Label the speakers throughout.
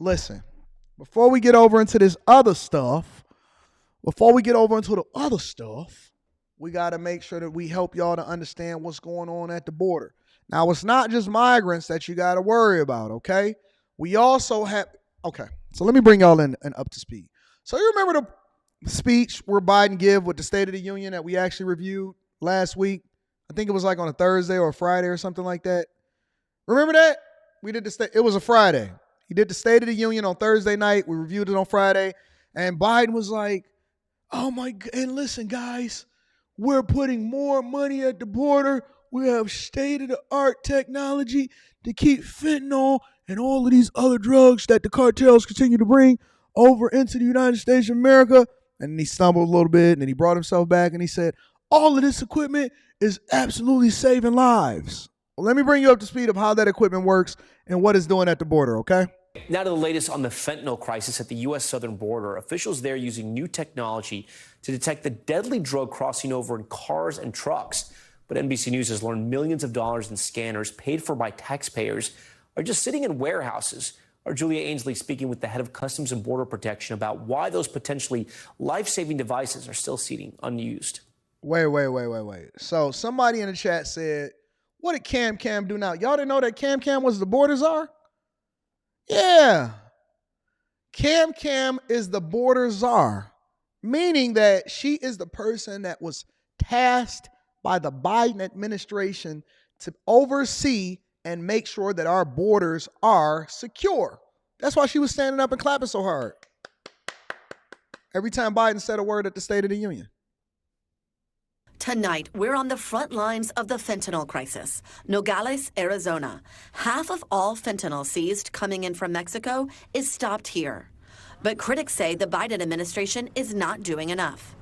Speaker 1: listen, before we get over into this other stuff, we got to make sure that we help y'all to understand what's going on at the border. Now, it's not just migrants that you got to worry about, okay? We also have, okay, so let me bring y'all in and up to speed. So you remember the speech where Biden gave with the State of the Union that we actually reviewed last week? I think it was like on a Thursday or a Friday or something like that. Remember that? It was a Friday. He did the State of the Union on Thursday night. We reviewed it on Friday. And Biden was like, oh my God, and listen, guys, we're putting more money at the border. We have state-of-the-art technology to keep fentanyl and all of these other drugs that the cartels continue to bring over into the United States of America. And he stumbled a little bit, and then he brought himself back, and he said, all of this equipment is absolutely saving lives. Well, let me bring you up to speed of how that equipment works and what it's doing at the border, okay?
Speaker 2: Now to the latest on the fentanyl crisis at the U.S. southern border. Officials there using new technology to detect the deadly drug crossing over in cars and trucks. But NBC News has learned millions of dollars in scanners paid for by taxpayers are just sitting in warehouses. Our Julia Ainsley speaking with the head of Customs and Border Protection about why those potentially life-saving devices are still sitting unused.
Speaker 1: Wait. So somebody in the chat said, what did Cam do now? Y'all didn't know that Cam was the border czar? Yeah. Cam is the border czar, meaning that she is the person that was tasked by the Biden administration to oversee and make sure that our borders are secure. That's why she was standing up and clapping so hard every time Biden said a word at the State of the Union.
Speaker 3: Tonight, we're on the front lines of the fentanyl crisis. Nogales, Arizona. Half of all fentanyl seized coming in from Mexico is stopped here. But critics say the Biden administration is not doing enough.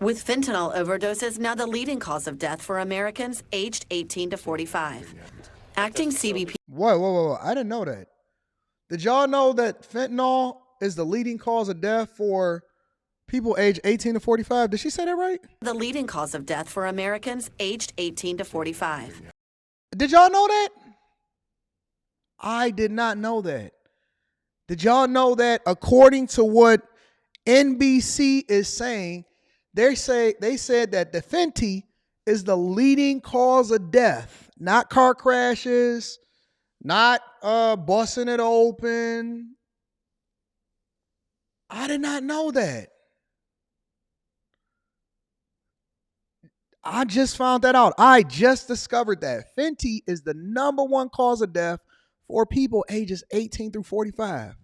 Speaker 3: With fentanyl overdoses now the leading cause of death for Americans aged 18 to 45. Acting CBP.
Speaker 1: Whoa. I didn't know that. Did y'all know that fentanyl is the leading cause of death for people aged 18 to 45? Did she say that right?
Speaker 3: The leading cause of death for Americans aged 18 to 45.
Speaker 1: Did y'all know that? I did not know that. Did y'all know that according to what NBC is saying, they said that the fentanyl is the leading cause of death, not car crashes, not busting it open. I did not know that. I just found that out. I just discovered that fentanyl is the number one cause of death for people ages 18 through 45.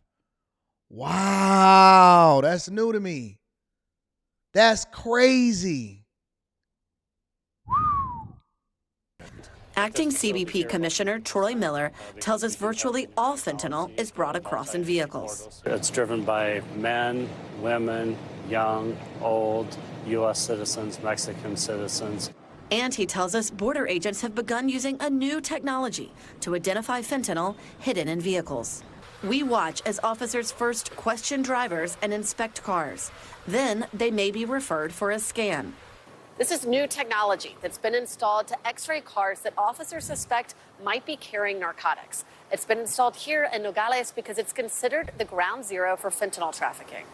Speaker 1: Wow, that's new to me. That's crazy.
Speaker 3: Acting CBP Commissioner Troy Miller tells us virtually all fentanyl is brought across in vehicles.
Speaker 4: It's driven by men, women, young, old, U.S. citizens, Mexican citizens.
Speaker 3: And he tells us border agents have begun using a new technology to identify fentanyl hidden in vehicles. We watch as officers first question drivers and inspect cars. Then they may be referred for a scan.
Speaker 5: This is new technology that's been installed to X-ray cars that officers suspect might be carrying narcotics. It's been installed here in Nogales because it's considered the ground zero for fentanyl trafficking.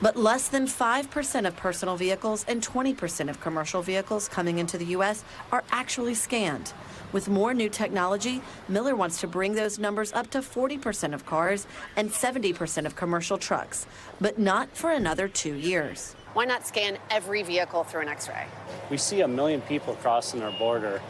Speaker 3: But less than 5% of personal vehicles and 20% of commercial vehicles coming into the U.S. are actually scanned. With more new technology, Miller wants to bring those numbers up to 40% of cars and 70% of commercial trucks, but not for another 2 years.
Speaker 5: Why not scan every vehicle through an X-ray?
Speaker 4: We see 1 million people crossing our border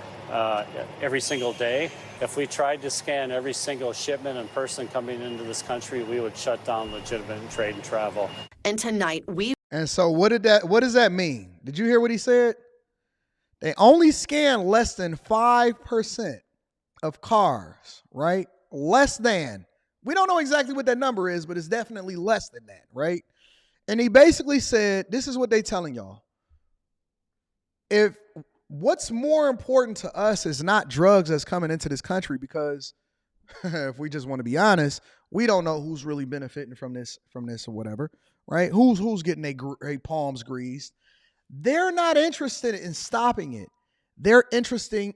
Speaker 4: every single day. If we tried to scan every single shipment and person coming into this country, we would shut down legitimate trade and travel.
Speaker 3: And tonight,
Speaker 1: And so what does that mean? Did you hear what he said? They only scan less than 5% of cars, right? Less than. We don't know exactly what that number is, but it's definitely less than that, right? And he basically said, this is what they telling y'all. If what's more important to us is not drugs that's coming into this country, because if we just want to be honest, we don't know who's really benefiting from this or whatever, right? Who's getting their palms greased. They're not interested in stopping it. They're interested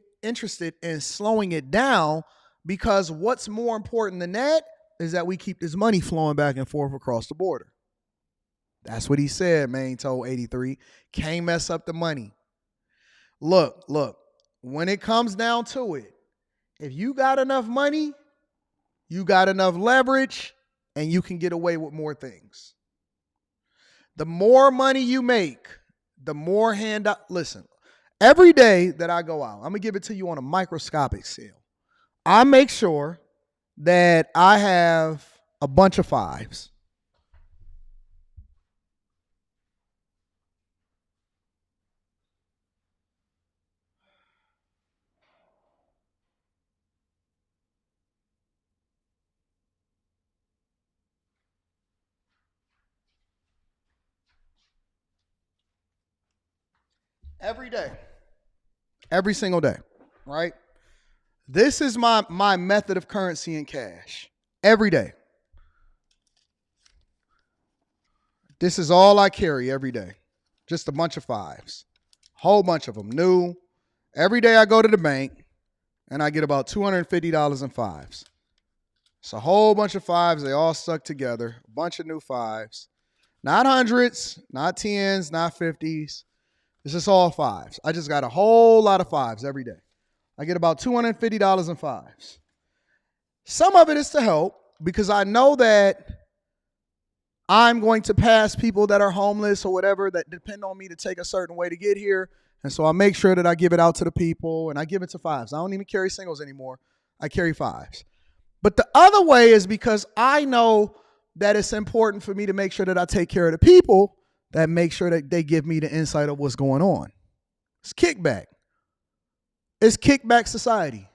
Speaker 1: in slowing it down, because what's more important than that is that we keep this money flowing back and forth across the border. That's what he said, man. He told 83. Can't mess up the money. Look, when it comes down to it, if you got enough money, you got enough leverage, and you can get away with more things. The more money you make, the more handout. Listen, every day that I go out, I'm going to give it to you on a microscopic scale. I make sure that I have a bunch of fives. Every day. Every single day, right? This is my method of currency in cash. Every day. This is all I carry every day. Just a bunch of fives. Whole bunch of them. New. Every day I go to the bank and I get about $250 in fives. It's a whole bunch of fives. They all stuck together. A bunch of new fives. Not hundreds, not tens, not 50s. It's just all fives. I just got a whole lot of fives every day. I get about $250 in fives. Some of it is to help because I know that I'm going to pass people that are homeless or whatever that depend on me to take a certain way to get here. And so I make sure that I give it out to the people and I give it to fives. I don't even carry singles anymore. I carry fives. But the other way is because I know that it's important for me to make sure that I take care of the people that make sure that they give me the insight of what's going on. It's kickback. It's kickback society.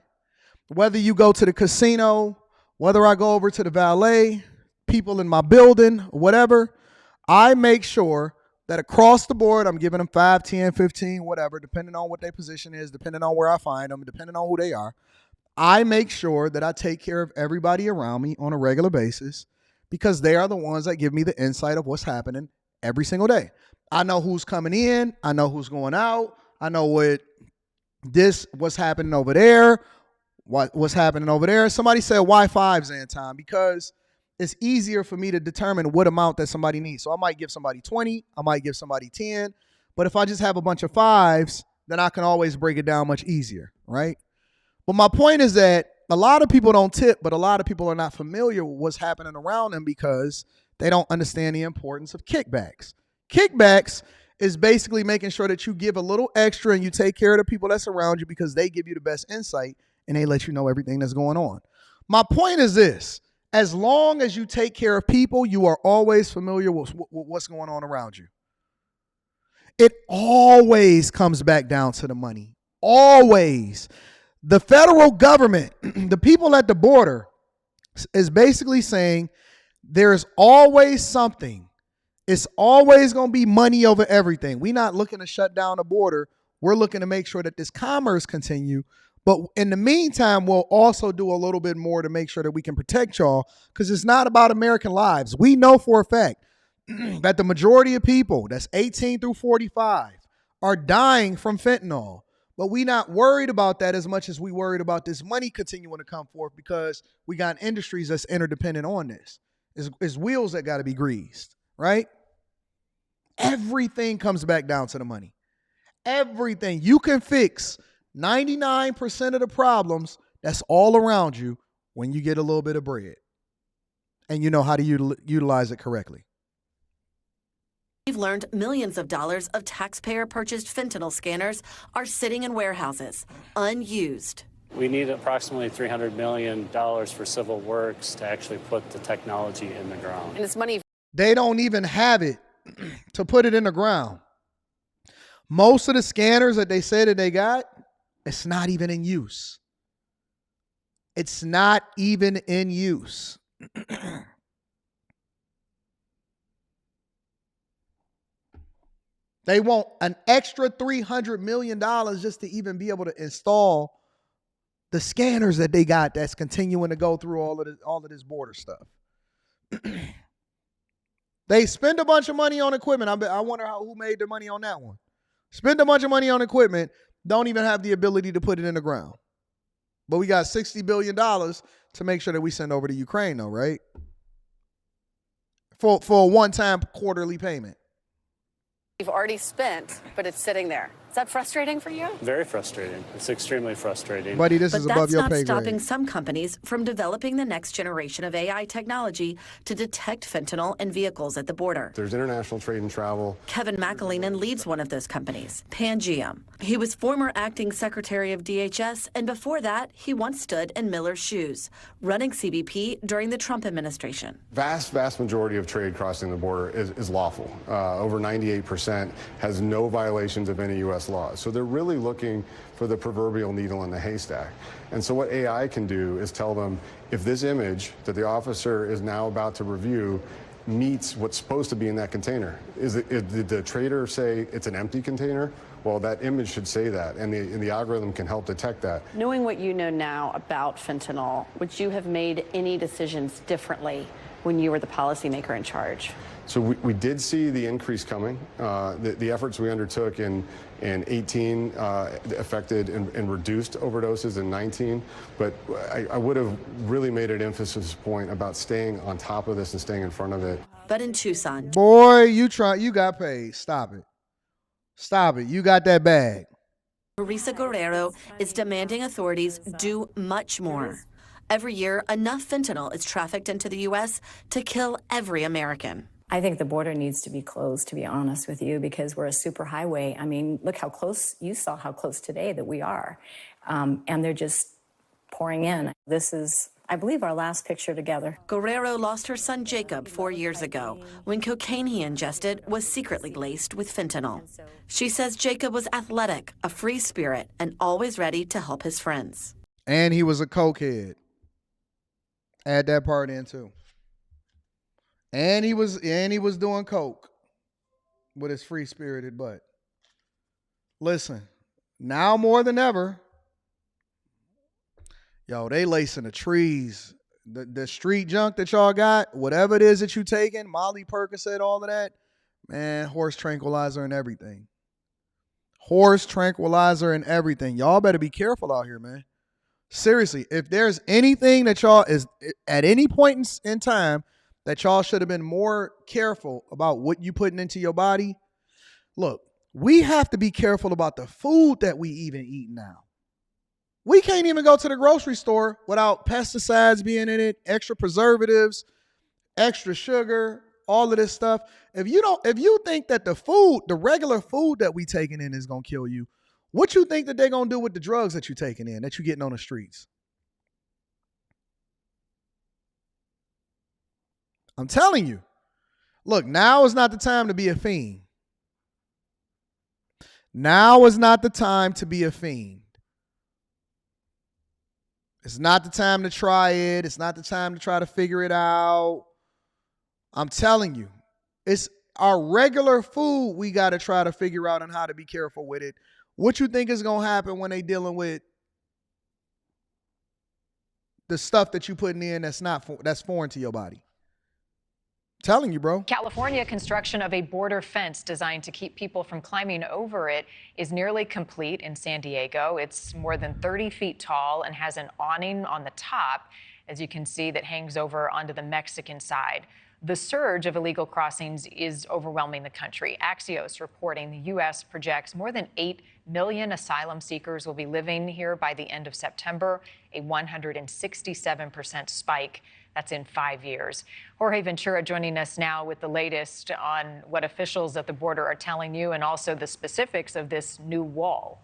Speaker 1: Whether you go to the casino, whether I go over to the valet, people in my building, whatever, I make sure that across the board, I'm giving them 5, 10, 15, whatever, depending on what their position is, depending on where I find them, depending on who they are. I make sure that I take care of everybody around me on a regular basis because they are the ones that give me the insight of what's happening every single day. I know who's coming in. I know who's going out. I know what's happening over there, what's happening over there. Somebody said, why fives, Anton? Because it's easier for me to determine what amount that somebody needs. So I might give somebody 20. I might give somebody 10. But if I just have a bunch of fives, then I can always break it down much easier, right? But my point is that a lot of people don't tip, but a lot of people are not familiar with what's happening around them because they don't understand the importance of kickbacks. Kickbacks is basically making sure that you give a little extra and you take care of the people that's around you because they give you the best insight and they let you know everything that's going on. My point is this. As long as you take care of people, you are always familiar with what's going on around you. It always comes back down to the money. Always. The federal government, the people at the border, is basically saying there's always something. It's always going to be money over everything. We're not looking to shut down the border. We're looking to make sure that this commerce continue. But in the meantime, we'll also do a little bit more to make sure that we can protect y'all because it's not about American lives. We know for a fact that the majority of people, that's 18 through 45, are dying from fentanyl. But we not worried about that as much as we worried about this money continuing to come forth because we got industries that's interdependent on this. It's wheels that got to be greased, right? Everything comes back down to the money. Everything. You can fix 99% of the problems that's all around you when you get a little bit of bread and you know how to utilize it correctly.
Speaker 3: We've learned millions of dollars of taxpayer-purchased fentanyl scanners are sitting in warehouses, unused.
Speaker 4: We need approximately $300 million for civil works to actually put the technology in the ground.
Speaker 5: And it's money.
Speaker 1: They don't even have it to put it in the ground. Most of the scanners that they say that they got, it's not even in use. It's not even in use. They want an extra $300 million just to even be able to install the scanners that they got that's continuing to go through all of this border stuff. They spend a bunch of money on equipment. I wonder who made the money on that one. Spend a bunch of money on equipment, don't even have the ability to put it in the ground. But we got $60 billion to make sure that we send over to Ukraine, though, right? For a one-time quarterly payment.
Speaker 5: You've already spent, but it's sitting there. Is that frustrating for you?
Speaker 4: Very frustrating. It's extremely frustrating.
Speaker 1: Buddy, this is
Speaker 3: But
Speaker 1: above
Speaker 3: that's
Speaker 1: your
Speaker 3: not
Speaker 1: pay
Speaker 3: stopping
Speaker 1: grade.
Speaker 3: some companies from developing the next generation of AI technology to detect fentanyl in vehicles at the border.
Speaker 6: There's international trade and travel.
Speaker 3: Kevin McAleenan leads one of those companies, Pangeum. He was former acting secretary of DHS, and before that, he once stood in Miller's shoes, running CBP during the Trump administration.
Speaker 6: Vast majority of trade crossing the border is lawful. Over 98% has no violations of any U.S. laws. So they're really looking for the proverbial needle in the haystack. And so what AI can do is tell them if this image that the officer is now about to review meets what's supposed to be in that container. Did the trader say it's an empty container? Well, that image should say that, and the algorithm can help detect that.
Speaker 5: Knowing what you know now about fentanyl, would you have made any decisions differently when you were the policymaker in charge?
Speaker 6: So we did see the increase coming. The efforts we undertook in 18 affected and reduced overdoses in 19. But I would have really made an emphasis point about staying on top of this and staying in front of it.
Speaker 3: But in Tucson,
Speaker 1: Boy, you got paid. Stop it. Stop it. You got that bag.
Speaker 3: Marisa Guerrero is demanding authorities do much more. Every year, enough fentanyl is trafficked into the U.S. to kill every American.
Speaker 7: I think the border needs to be closed, to be honest with you, because we're a superhighway. I mean, look how close, you saw how close today that we are. And they're just pouring in. This is, I believe, our last picture together.
Speaker 3: Guerrero lost her son Jacob 4 years ago when cocaine he ingested was secretly laced with fentanyl. She says Jacob was athletic, a free spirit, and always ready to help his friends.
Speaker 1: And he was a cokehead. Add that part in too. And he was doing coke with his free spirited butt. Listen, now more than ever, yo, they lacing the trees. The street junk that y'all got, whatever it is that you taking, Molly, Percocet, all of that, man, horse tranquilizer and everything. Horse tranquilizer and everything. Y'all better be careful out here, man. Seriously, if there's anything that y'all is at any point in time that y'all should have been more careful about what you putting into your body, look, we have to be careful about the food that we even eat now. We can't even go to the grocery store without pesticides being in it, extra preservatives, extra sugar, all of this stuff. If you think that the regular food that we taking in is gonna kill you, what you think that they're gonna do with the drugs that you're taking in, that you're getting on the streets? I'm telling you. Look, now is not the time to be a fiend. Now is not the time to be a fiend. It's not the time to try it. It's not the time to try to figure it out. I'm telling you, it's our regular food we got to try to figure out and how to be careful with it. What you think is going to happen when they dealing with the stuff that you putting in that's foreign to your body? I'm telling you, bro.
Speaker 8: California construction of a border fence designed to keep people from climbing over it is nearly complete in San Diego. It's more than 30 feet tall and has an awning on the top, as you can see, that hangs over onto the Mexican side. The surge of illegal crossings is overwhelming the country. Axios reporting the U.S. projects more than 8 million asylum seekers will be living here by the end of September, a 167% spike. That's in 5 years. Jorge Ventura joining us now with the latest on what officials at the border are telling you and also the specifics of this new wall.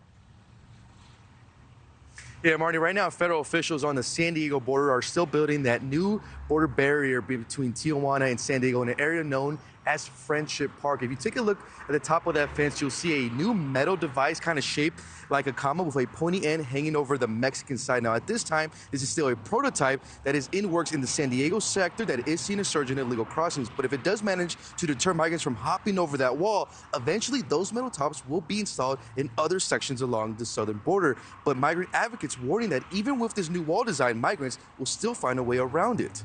Speaker 9: Yeah, Marty, right now, federal officials on the San Diego border are still building that new border barrier between Tijuana and San Diego in an area known as Friendship Park. If you take a look at the top of that fence, you'll see a new metal device kind of shaped like a comma with a pointy end hanging over the Mexican side. Now, at this time, this is still a prototype that is in works in the San Diego sector that is seeing a surge in illegal crossings. But if it does manage to deter migrants from hopping over that wall, eventually those metal tops will be installed in other sections along the southern border. But migrant advocates warning that even with this new wall design, migrants will still find a way around it.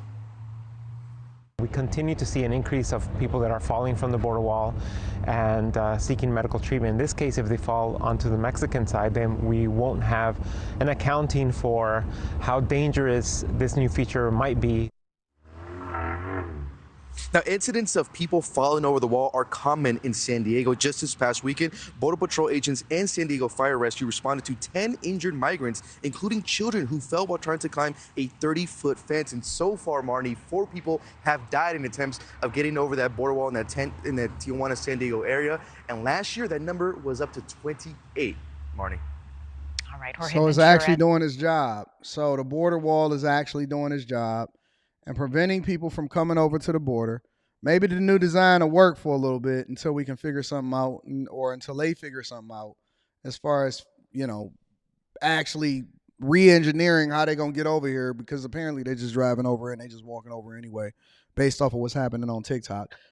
Speaker 10: We continue to see an increase of people that are falling from the border wall and seeking medical treatment. In this case, if they fall onto the Mexican side, then we won't have an accounting for how dangerous this new feature might be.
Speaker 9: Now, incidents of people falling over the wall are common in San Diego. Just this past weekend, Border Patrol agents and San Diego Fire Rescue responded to 10 injured migrants, including children who fell while trying to climb a 30-foot fence. And so far, Marnie, 4 people have died in attempts of getting over that border wall in that Tijuana, San Diego area. And last year, that number was up to 28, Marnie.
Speaker 8: All right, Jorge
Speaker 1: So it's
Speaker 8: Ventura.
Speaker 1: actually doing its job. So the border wall is actually doing its job and preventing people from coming over to the border. Maybe the new design will work for a little bit until we can figure something out, or until they figure something out as far as, actually re-engineering how they're going to get over here, because apparently they're just driving over it and they just walking over anyway based off of what's happening on TikTok.